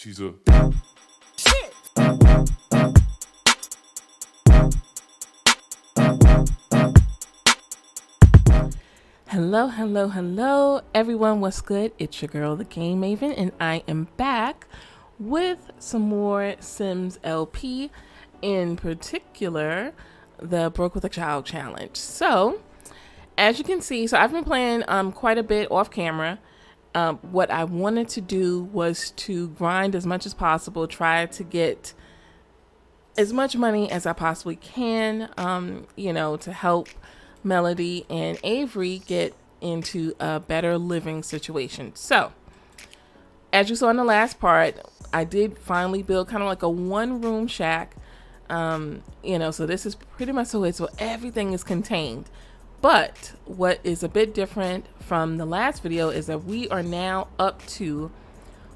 She's a Hello, hello, hello, everyone. What's good? It's your girl, the Game Maven, and I am back with some more Sims LP, in particular, the Broke with a Child challenge. So, as you can see, I've been playing quite a bit off camera. What I wanted to do was to grind as much as possible, try to get as much money as I possibly can, to help Melody and Averie get into a better living situation. So, as you saw in the last part, I did finally build kind of like a one-room shack. So this is pretty much the way, so everything is contained. But what is a bit different from the last video is that we are now up to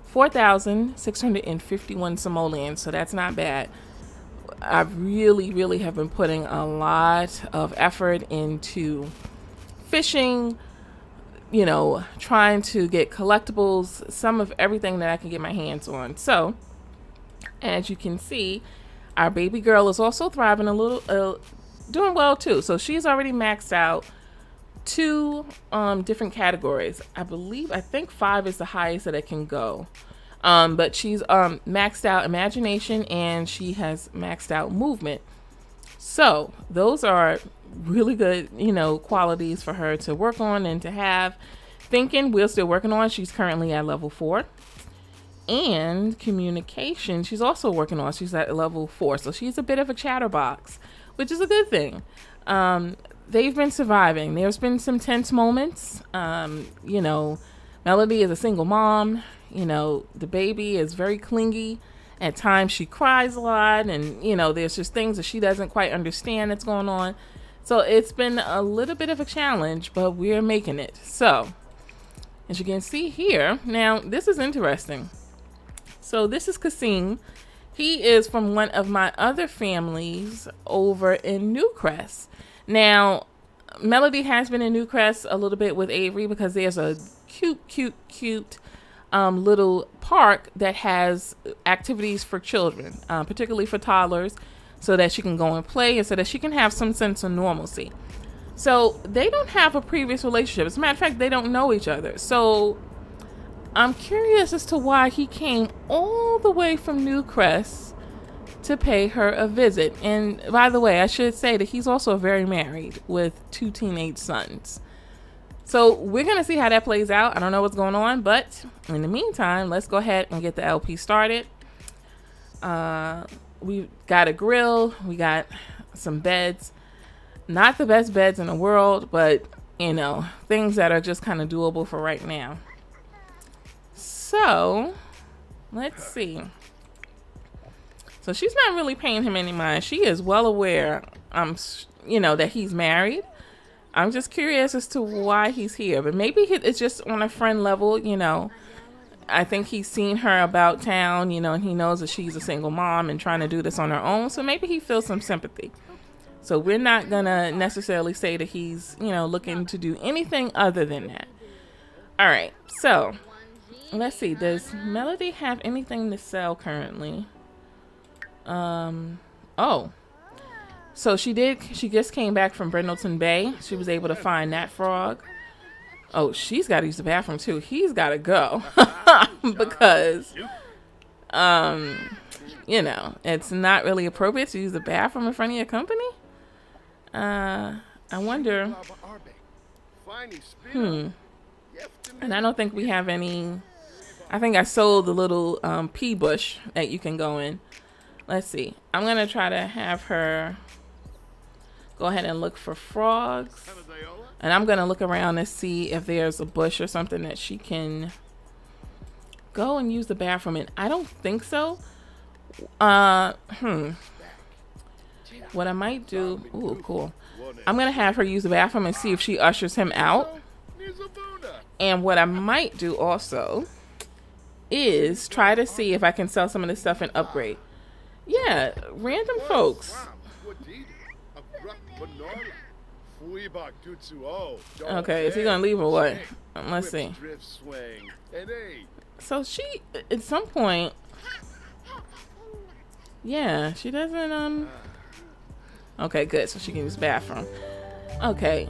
4,651 simoleons, so that's not bad. I really have been putting a lot of effort into fishing, trying to get collectibles, some of everything that I can get my hands on. So, as you can see, our baby girl is also thriving a little, doing well too. So she's already maxed out 2 different categories. I think 5 is the highest that it can go. But she's maxed out imagination and she has maxed out movement. So those are really good, qualities for her to work on and to have. Thinking, we're still working on. She's currently at level 4. And communication, she's also working on. She's at level 4. So she's a bit of a chatterbox, which is a good thing. They've been surviving. There's been some tense moments. Melody is a single mom. The baby is very clingy. At times she cries a lot, and there's just things that she doesn't quite understand that's going on. So it's been a little bit of a challenge, but we're making it. So as you can see here, now this is interesting. So this is Kasim. He is from one of my other families over in Newcrest. Now, Melody has been in Newcrest a little bit with Averie because there's a cute little park that has activities for children, particularly for toddlers, so that she can go and play and so that she can have some sense of normalcy. So they don't have a previous relationship. As a matter of fact, they don't know each other. So I'm curious as to why he came all the way from Newcrest to pay her a visit. And by the way, I should say that he's also very married with 2 teenage sons. So we're going to see how that plays out. I don't know what's going on, but in the meantime, let's go ahead and get the LP started. We got a grill. We got some beds. Not the best beds in the world, but, things that are just kind of doable for right now. So, let's see. So she's not really paying him any mind. She is well aware, that he's married. I'm just curious as to why he's here, but maybe it's just on a friend level, I think he's seen her about town, and he knows that she's a single mom and trying to do this on her own, so maybe he feels some sympathy. So we're not gonna necessarily say that he's, looking to do anything other than that. All right, so let's see. Does Melody have anything to sell currently? So she just came back from Brindleton Bay. She was able to find that frog. Oh, she's got to use the bathroom too. He's got to go because, it's not really appropriate to use the bathroom in front of your company. I wonder, and I don't think we have any. I think I sold the little pea bush that you can go in. Let's see. I'm going to try to have her go ahead and look for frogs. And I'm going to look around and see if there's a bush or something that she can go and use the bathroom in. I don't think so. What I might do... Ooh, cool. I'm going to have her use the bathroom and see if she ushers him out. And what I might do also is try to see if I can sell some of this stuff and upgrade. Yeah, random folks. Okay, is he gonna leave or what? Let's see. So she, at some point, Yeah, she doesn't, okay, good. So she can use the bathroom. Okay.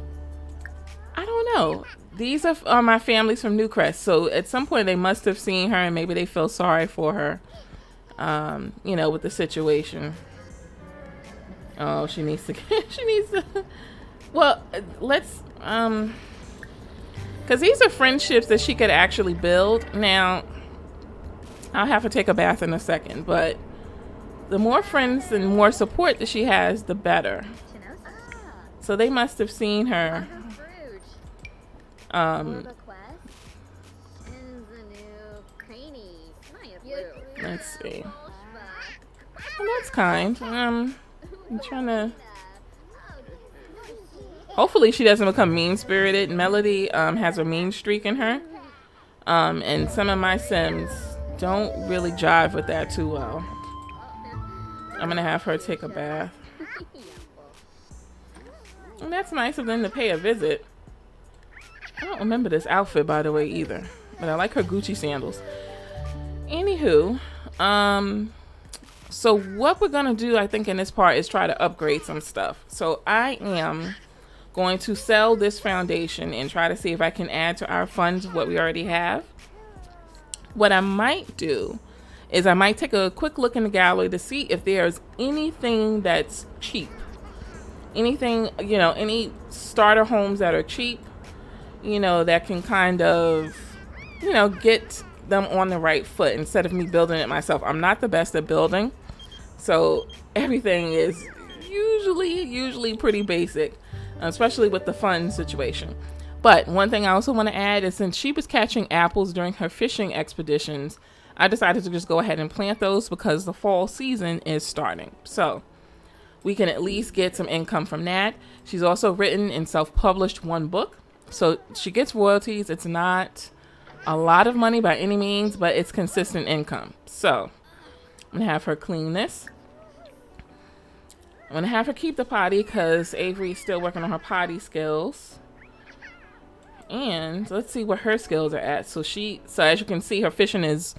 I don't know. These are my families from Newcrest. So at some point they must have seen her and maybe they feel sorry for her, with the situation. Oh, she needs to, she needs to, well, let's, because these are friendships that she could actually build. Now, I'll have to take a bath in a second, but the more friends and more support that she has, the better. So they must have seen her. Let's see. Well, that's kind. I'm trying to. Hopefully she doesn't become mean-spirited. Melody has a mean streak in her. And some of my Sims don't really jive with that too well. I'm gonna have her take a bath. And that's nice of them to pay a visit. I don't remember this outfit, by the way, either. But I like her Gucci sandals. Anywho, so what we're gonna do, I think, in this part is try to upgrade some stuff. So I am going to sell this foundation and try to see if I can add to our funds what we already have. What I might do is I might take a quick look in the gallery to see if there's anything that's cheap. Anything, any starter homes that are cheap, that can kind of, get them on the right foot instead of me building it myself. I'm not the best at building, so everything is usually pretty basic, especially with the fun situation. But one thing I also want to add is, since she was catching apples during her fishing expeditions, I decided to just go ahead and plant those because the fall season is starting. So we can at least get some income from that. She's also written and self-published one book, so she gets royalties. It's not a lot of money by any means, but it's consistent income. So I'm gonna have her clean this. I'm gonna have her keep the potty because Avery's still working on her potty skills. And let's see what her skills are at. So as you can see, her fishing is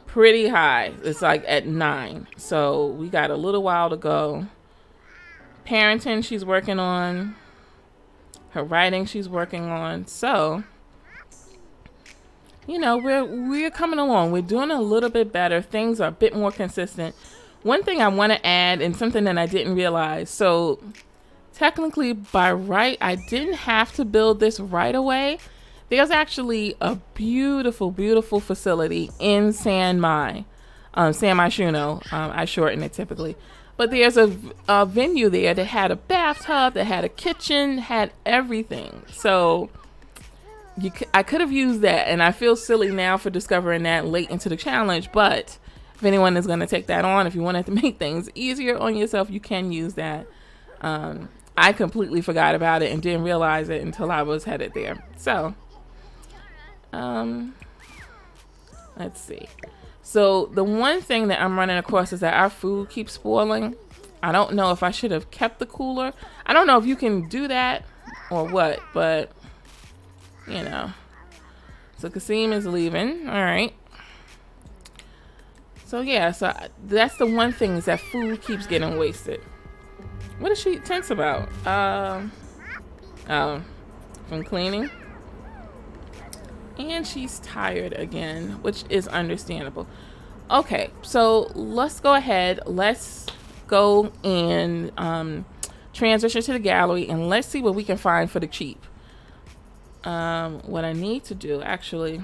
pretty high. It's like at 9. So we got a little while to go. Parenting, she's working on. Her writing, she's working on. So, we're coming along. We're doing a little bit better. Things are a bit more consistent. One thing I want to add, and something that I didn't realize. So technically, by right, I didn't have to build this right away. There's actually a beautiful, beautiful facility in San Mai Shuno. I shorten it typically. But there's a venue there that had a bathtub, that had a kitchen, had everything. So I could have used that, and I feel silly now for discovering that late into the challenge. But if anyone is going to take that on, if you wanted to make things easier on yourself, you can use that. I completely forgot about it and didn't realize it until I was headed there. So, let's see. So the one thing that I'm running across is that our food keeps spoiling. I don't know if I should have kept the cooler. I don't know if you can do that or what, but So Kasim is leaving. All right. So yeah, so that's the one thing, is that food keeps getting wasted. What is she tense about? From cleaning. And she's tired again, which is understandable. Okay, so let's go ahead. Let's go and transition to the gallery, and let's see what we can find for the cheap. What I need to do, actually,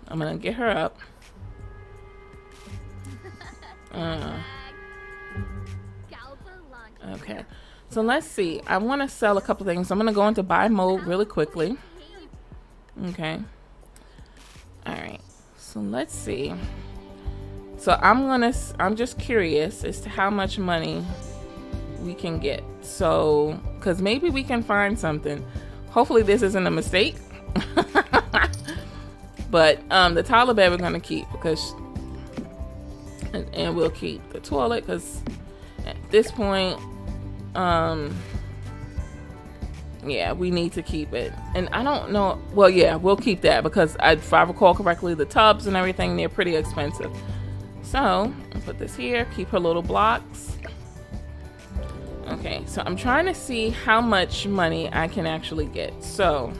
I'm gonna get her up. Okay, so let's see. I want to sell a couple things. I'm gonna go into buy mode really quickly. Okay. All right. So let's see. So I'm just curious as to how much money we can get. So, because maybe we can find something. Hopefully this isn't a mistake. But the toddler bed we're gonna keep because, and we'll keep the toilet because at this point, yeah, we need to keep it. And I don't know. Well, yeah, we'll keep that because if I recall correctly, the tubs and everything, they're pretty expensive. So I'll put this here, keep her little blocks. Okay, so I'm trying to see how much money I can actually get. So,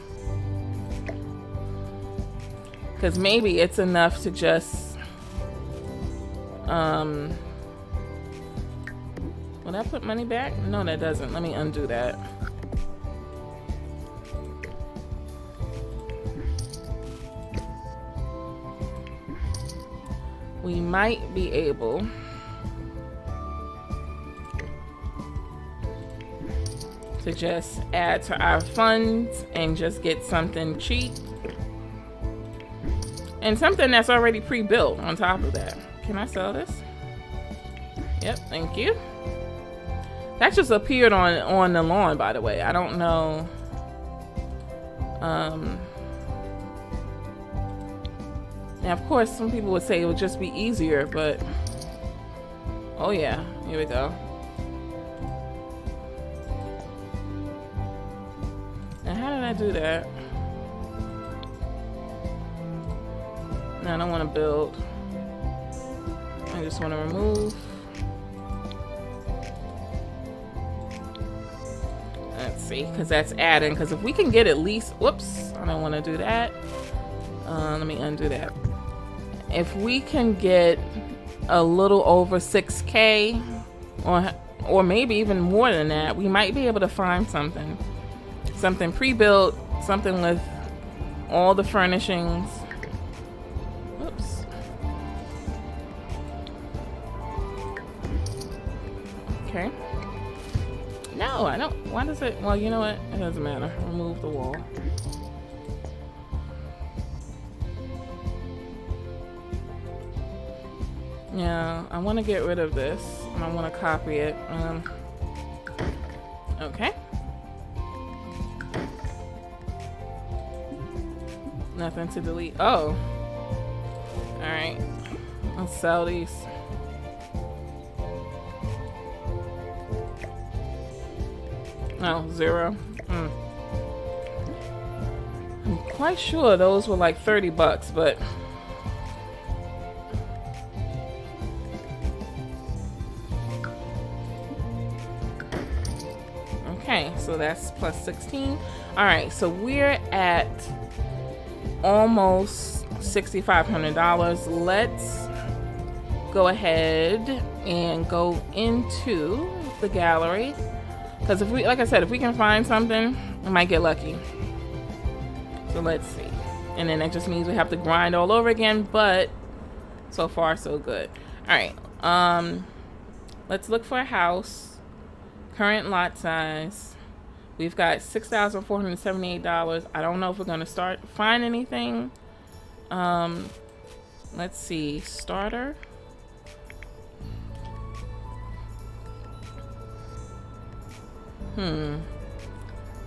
because maybe it's enough to just, will that put money back? No, that doesn't. Let me undo that. We might be able to just add to our funds and just get something cheap. And something that's already pre-built on top of that. Can I sell this? Yep, thank you. That just appeared on the lawn, by the way. I don't know. Now, of course, some people would say it would just be easier, but oh yeah, here we go. Now, how did I do that? No, I don't want to build. I just want to remove. Let's see, because that's adding. Because if we can get at least, whoops, I don't want to do that. Let me undo that. If we can get a little over 6K, or maybe even more than that, we might be able to find something pre-built, something with all the furnishings. Oops. Okay. No, I don't. Why does it? Well, you know what? It doesn't matter. Remove the wall. Yeah, I want to get rid of this, and I want to copy it. Okay. Nothing to delete. Oh. Alright. I'll sell these. Oh, 0. I'm quite sure those were like 30 bucks, but okay, so that's plus 16. Alright, so we're at almost $6,500. Let's go ahead and go into the gallery, because if we, like I said, if we can find something, we might get lucky. So let's see. And then that just means we have to grind all over again, but so far so good. Alright, let's look for a house. Current lot size. We've got $6,478. I don't know if we're gonna find anything. Let's see. Starter.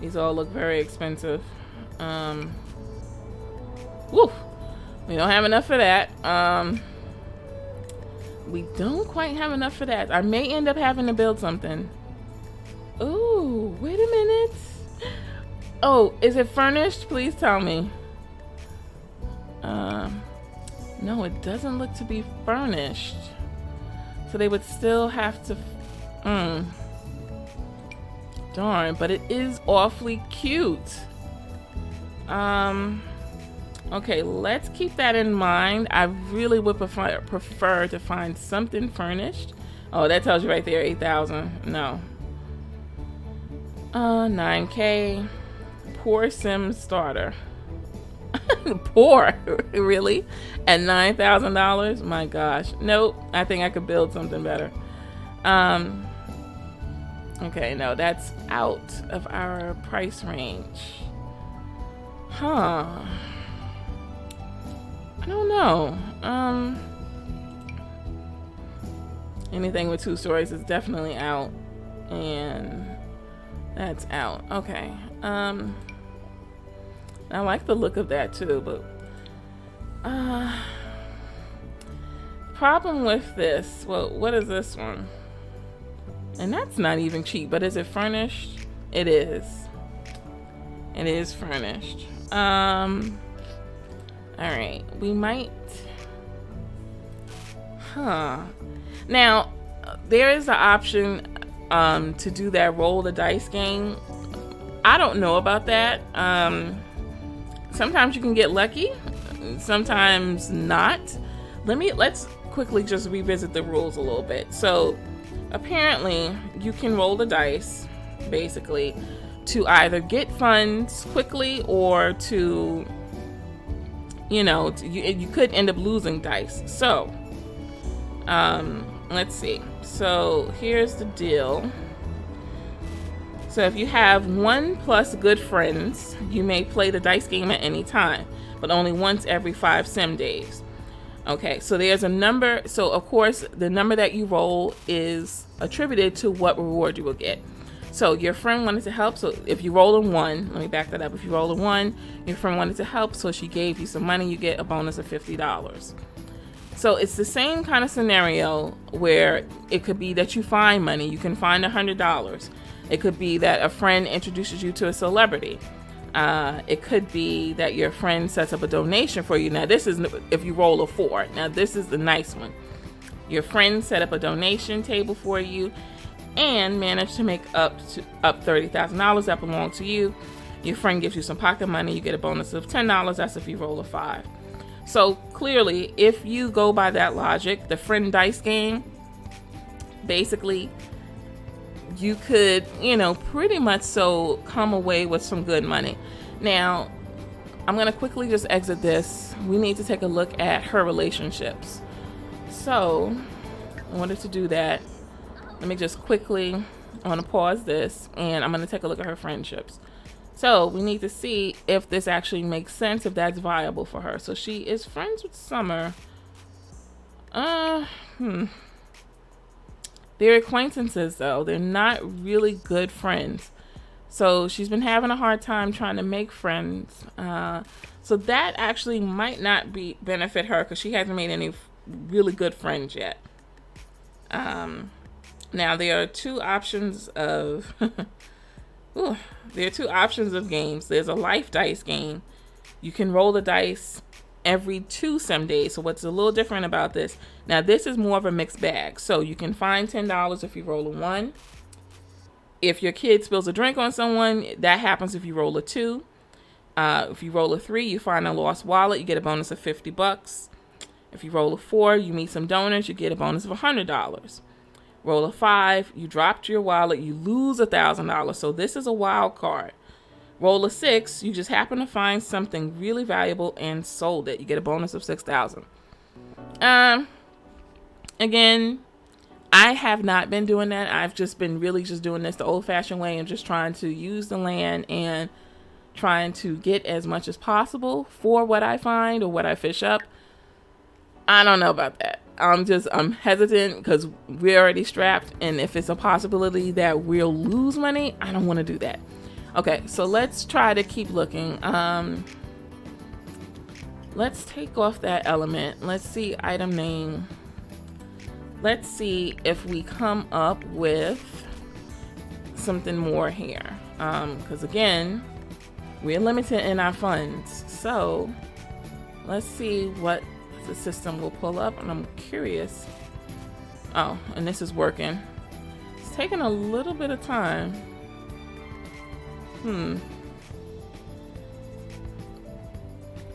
These all look very expensive. Woo! We don't have enough for that. We don't quite have enough for that. I may end up having to build something. Ooh, wait a minute. Oh, is it furnished? Please tell me. No, it doesn't look to be furnished. So they would still have to... Darn, but it is awfully cute. Okay, let's keep that in mind. I really would prefer to find something furnished. Oh, that tells you right there, 8,000. No. 9K. Poor Sim starter. Poor, really? At $9,000? My gosh. Nope. I think I could build something better. Okay, no, that's out of our price range. Huh. I don't know. Anything with 2 stories is definitely out. And that's out. Okay. I like the look of that too, but problem with this, well, what is this one? And that's not even cheap, but is it furnished? It is. It is furnished. All right, we might, Now, there is the option to do that roll the dice game. I don't know about that. Sometimes you can get lucky, sometimes not. Let's quickly just revisit the rules a little bit. So apparently you can roll the dice basically to either get funds quickly or to, you could end up losing dice. So let's see. So here's the deal. So if you have 1+ good friends, you may play the dice game at any time, but only once every 5 sim days. Okay, so there's a number. So of course, the number that you roll is attributed to what reward you will get. So your friend wanted to help. So if you roll a 1, let me back that up. If you roll a 1, your friend wanted to help, so she gave you some money, you get a bonus of $50. So it's the same kind of scenario where it could be that you find money. You can find $100. It could be that a friend introduces you to a celebrity. It could be that your friend sets up a donation for you. Now, this is if you roll a 4. Now, this is the nice one. Your friend set up a donation table for you and managed to make up $30,000 that belong to you. Your friend gives you some pocket money. You get a bonus of $10. That's if you roll a 5. So clearly, if you go by that logic, the friend dice game, basically, you could, pretty much so come away with some good money. Now, I'm going to quickly just exit this. We need to take a look at her relationships. So, in order to do that, let me just quickly, I want to pause this, and I'm going to take a look at her friendships. So, we need to see if this actually makes sense, if that's viable for her. So, she is friends with Summer. They're acquaintances, though. They're not really good friends. So she's been having a hard time trying to make friends. So that actually might not benefit her because she hasn't made any really good friends yet. Now there are 2 options of games. There's a life dice game. You can roll the dice every 2 sim days. So what's a little different about this? Now this is more of a mixed bag. So you can find $10 if you roll a 1. If your kid spills a drink on someone, that happens if you roll a 2. If you roll a 3, you find a lost wallet, you get a bonus of $50. If you roll a 4, you meet some donors, you get a bonus of $100. Roll a 5, you dropped your wallet, you lose $1,000. So this is a wild card. Roll a 6, you just happen to find something really valuable and sold it. You get a bonus of $6,000. Again, I have not been doing that. I've just been really just doing this the old-fashioned way and just trying to use the land and trying to get as much as possible for what I find or what I fish up. I don't know about that. I'm hesitant because we're already strapped, and if it's a possibility that we'll lose money, I don't want to do that. Okay, so let's try to keep looking. Let's take off that element. Let's see item name. Let's see if we come up with something more here. Because again, we're limited in our funds. So let's see what the system will pull up. And I'm curious. Oh, and this is working. It's taking a little bit of time.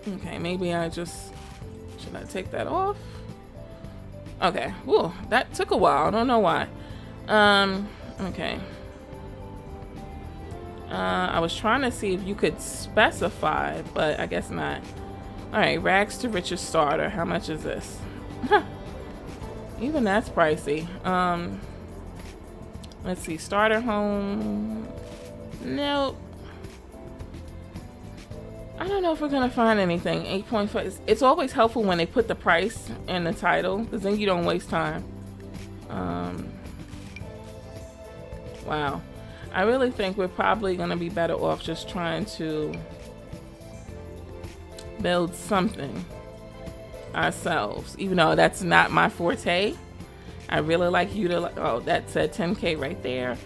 Okay, maybe should I take that off? Okay, whoa, that took a while. I don't know why. Okay. I was trying to see if you could specify, but I guess not. All right, rags to riches starter. How much is this? Even that's pricey. Let's see, starter home. Nope. I don't know if we're gonna find anything. 8.5. It's always helpful when they put the price in the title, because then you don't waste time. Wow. I really think we're probably gonna be better off just trying to build something ourselves, even though that's not my forte. I really like you to. Oh, that said 10K right there.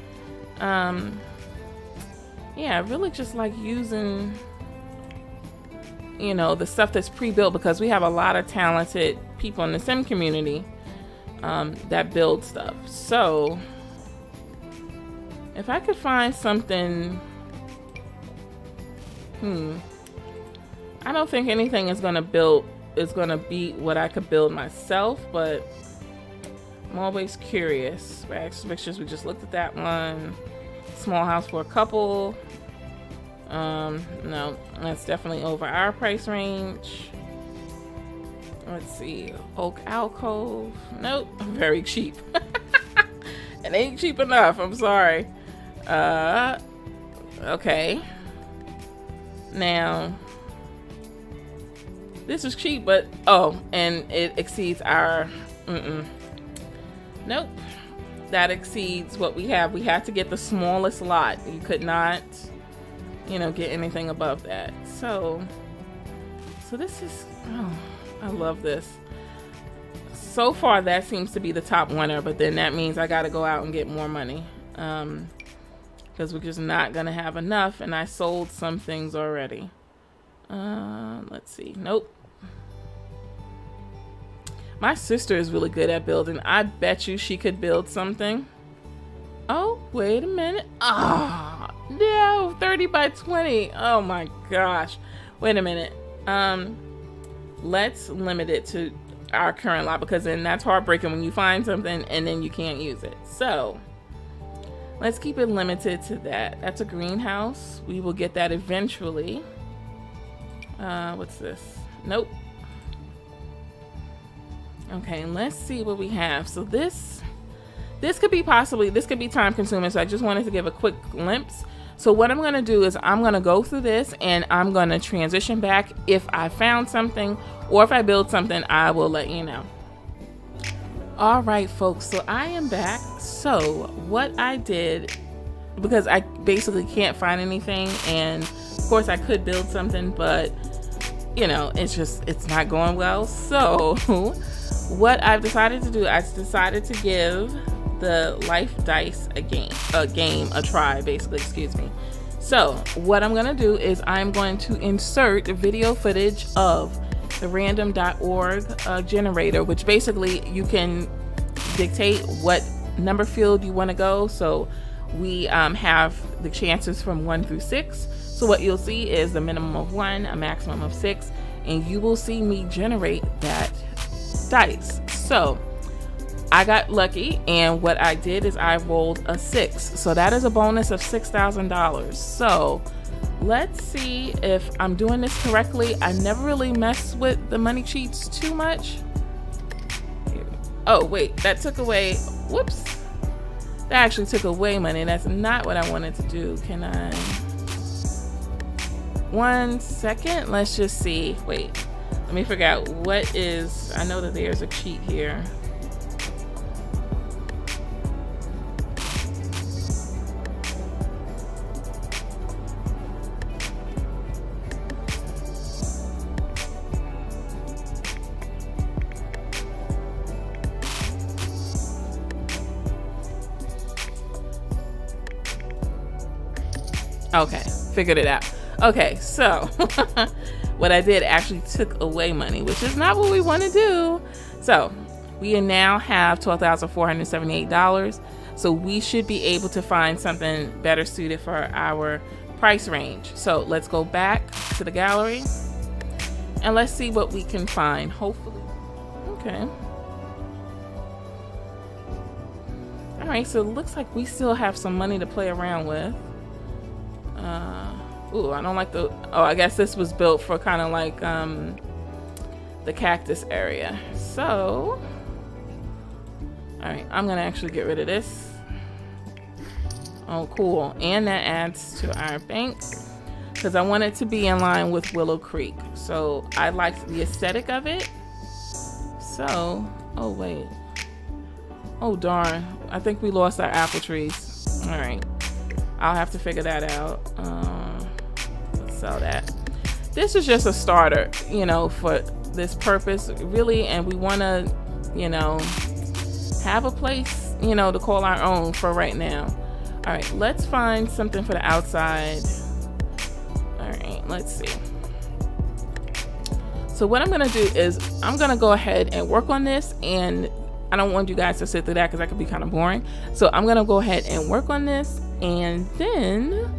Yeah, I really just like using, the stuff that's pre-built, because we have a lot of talented people in the sim community that build stuff. So if I could find something, I don't think anything is gonna beat what I could build myself, but I'm always curious. Rags Fixtures, we just looked at that one. Small house for a couple. No, that's definitely over our price range. Let's see, oak alcove. Nope, very cheap. It ain't cheap enough, I'm sorry. Okay. Now, this is cheap, but, oh, and it exceeds our, nope. That exceeds what we have. We have to get the smallest lot. You could not, get anything above that. So this is, oh, I love this. So far, that seems to be the top winner, but then that means I got to go out and get more money. Because we're just not going to have enough, and I sold some things already. Let's see. Nope. My sister is really good at building. I bet you she could build something. Oh, wait a minute. Ah, no, 30 by 20. Oh my gosh. Wait a minute. Let's limit it to our current lot, because then that's heartbreaking when you find something and then you can't use it. So let's keep it limited to that. That's a greenhouse. We will get that eventually. What's this? Nope. Okay, let's see what we have. So this could be time consuming, so I just wanted to give a quick glimpse. So what I'm going to do is I'm going to go through this and I'm going to transition back. If I found something or if I build something, I will let you know. All right, folks, so I am back. So what I did, because I basically can't find anything, and of course I could build something, but it's not going well. So what I've decided to do, I decided to give the life dice a try, basically, excuse me. So what I'm gonna do is I'm going to insert video footage of the random.org generator, which basically you can dictate what number field you want to go. So we have the chances from 1 through 6. So what you'll see is a minimum of 1, a maximum of 6, and you will see me generate that dice. So I got lucky, and what I did is I rolled a 6. So that is a bonus of $6,000. So let's see if I'm doing this correctly. I never really mess with the money cheats too much. Oh wait, that took away, whoops. That actually took away money. That's not what I wanted to do. Can I? 1 second, let's just see. Wait, let me figure out what is, I know that there's a cheat here. Okay, figured it out. Okay, so what I did actually took away money, which is not what we want to do. So we now have $12,478. So we should be able to find something better suited for our price range. So let's go back to the gallery and let's see what we can find, hopefully. Okay. All right, so it looks like we still have some money to play around with. Ooh, I don't like the, oh, I guess this was built for kind of like the cactus area. So, all right, I'm gonna actually get rid of this. Oh, cool. And that adds to our bank because I want it to be in line with Willow Creek. So I liked the aesthetic of it. So, oh wait. Oh darn, I think we lost our apple trees. All right, I'll have to figure that out. Let's sell that. This is just a starter, you know, for this purpose really, and we want to, you know, have a place, you know, to call our own for right now. All right, let's find something for the outside. All right, let's see. So what I'm gonna do is I'm gonna go ahead and work on this, and I don't want you guys to sit through that because that could be kind of boring. So I'm gonna go ahead and work on this, and then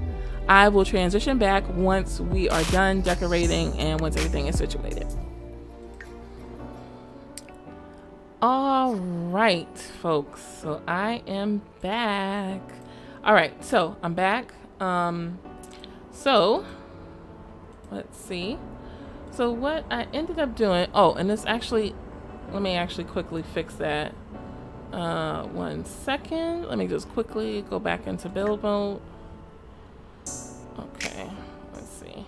I will transition back once we are done decorating and once everything is situated. All right, folks, so I am back. All right, so I'm back. So let's see. So what I ended up doing, oh, and this actually, let me actually quickly fix that. 1 second. Let me just quickly go back into build mode. Okay, let's see.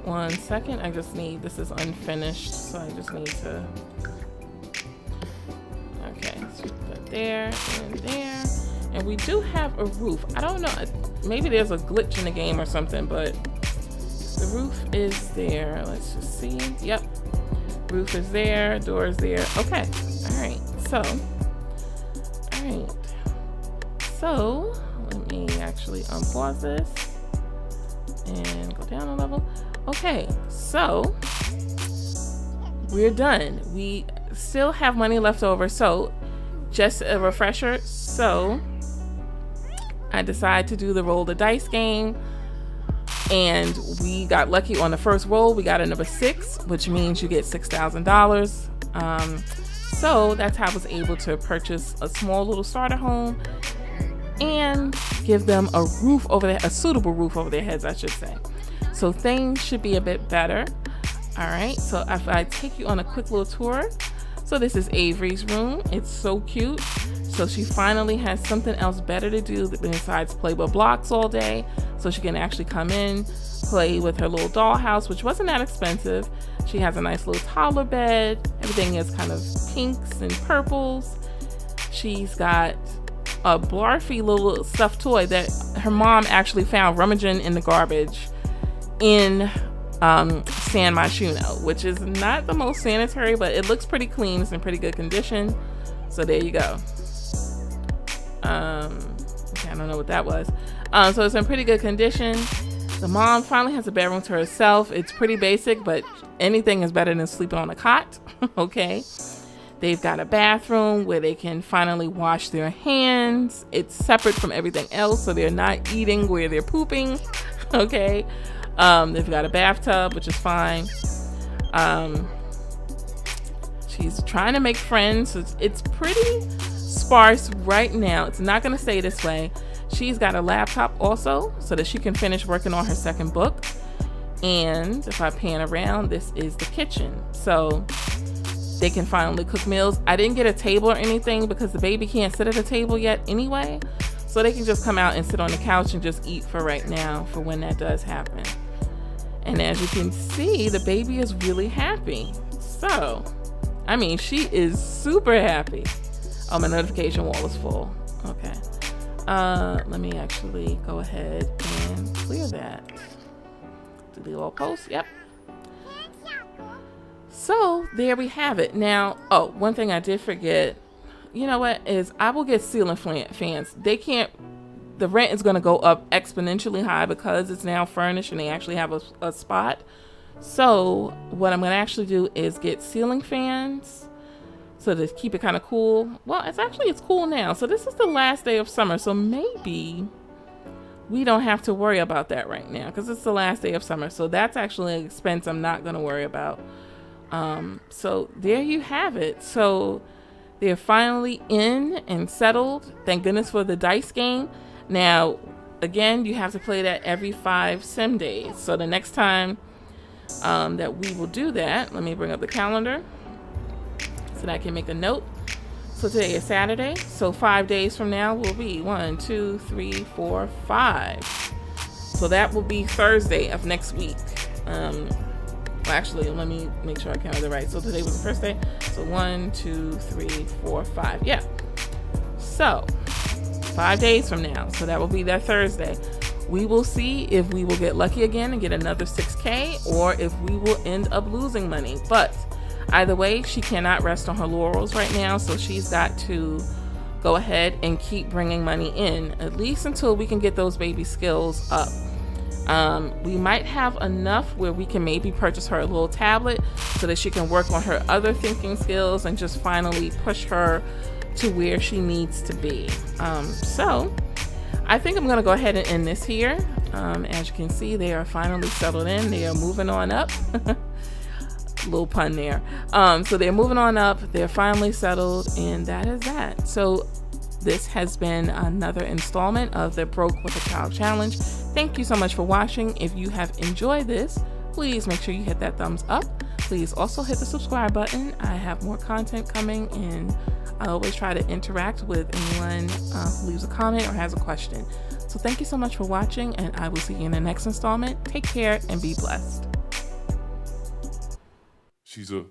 1 second. I just need, this is unfinished, so I just need to, okay, so put there and there. And we do have a roof. I don't know, maybe there's a glitch in the game or something, but the roof is there. Let's just see. Yep. Roof is there, door is there. Okay. All right. So, let me actually unpause this and go down a level. Okay. So, we're done. We still have money left over. So, just a refresher. So, I decided to do the roll the dice game. And we got lucky on the first roll. We got a number 6, which means you get $6,000. So that's how I was able to purchase a small little starter home and give them a roof over their, a suitable roof over their heads, I should say. So things should be a bit better. All right. So if I take you on a quick little tour. So this is Averie's room. It's so cute. So she finally has something else better to do besides play with blocks all day. So she can actually come in, play with her little dollhouse, which wasn't that expensive. She has a nice little toddler bed. Everything is kind of pinks and purples. She's got a blarfy little stuffed toy that her mom actually found rummaging in the garbage in San Myshuno, which is not the most sanitary, but it looks pretty clean. It's in pretty good condition. So there you go. Okay, I don't know what that was. So it's in pretty good condition. The mom finally has a bedroom to herself. It's pretty basic, but anything is better than sleeping on a cot. Okay. They've got a bathroom where they can finally wash their hands. It's separate from everything else, so they're not eating where they're pooping. Okay. They've got a bathtub, which is fine. She's trying to make friends. It's pretty sparse right now. It's not going to stay this way. She's got a laptop also so that she can finish working on her second book. And if I pan around, this is the kitchen. So they can finally cook meals. I didn't get a table or anything because the baby can't sit at a table yet anyway. So they can just come out and sit on the couch and just eat for right now for when that does happen. And as you can see, the baby is really happy. So, I mean, she is super happy. Oh, my notification wall is full. Okay. Let me actually go ahead and clear that. Delete all posts. Yep. So there we have it. Now, oh, one thing I did forget. You know what is I will get ceiling fans. They can't. The rent is going to go up exponentially high because it's now furnished and they actually have a spot. So what I'm going to actually do is get ceiling fans. So to keep it kind of cool. Well, it's cool now. So this is the last day of summer. So maybe we don't have to worry about that right now because it's the last day of summer. So that's actually an expense I'm not going to worry about. So there you have it. So they're finally in and settled. Thank goodness for the dice game. Now, again, you have to play that every 5 sim days. So the next time that we will do that, let me bring up the calendar so that I can make a note. So today is Saturday. So 5 days from now will be 1, 2, 3, 4, 5. So that will be Thursday of next week. Well, actually, let me make sure I counted it right. So today was the first day. So 1, 2, 3, 4, 5. Yeah. So 5 days from now. So that will be that Thursday. We will see if we will get lucky again and get another 6K or if we will end up losing money. But either way, she cannot rest on her laurels right now. So she's got to go ahead and keep bringing money in, at least until we can get those baby skills up. We might have enough where we can maybe purchase her a little tablet so that she can work on her other thinking skills and just finally push her to where she needs to be. So I think I'm gonna go ahead and end this here. As you can see, they are finally settled in. They are moving on up. Little pun there. So they're moving on up. They're finally settled, and that is that. So this has been another installment of the Broke with a Child Challenge. Thank you so much for watching. If you have enjoyed this, please make sure you hit that thumbs up. Please also hit the subscribe button. I have more content coming, and I always try to interact with anyone who leaves a comment or has a question. So thank you so much for watching, and I will see you in the next installment. Take care and be blessed. She's a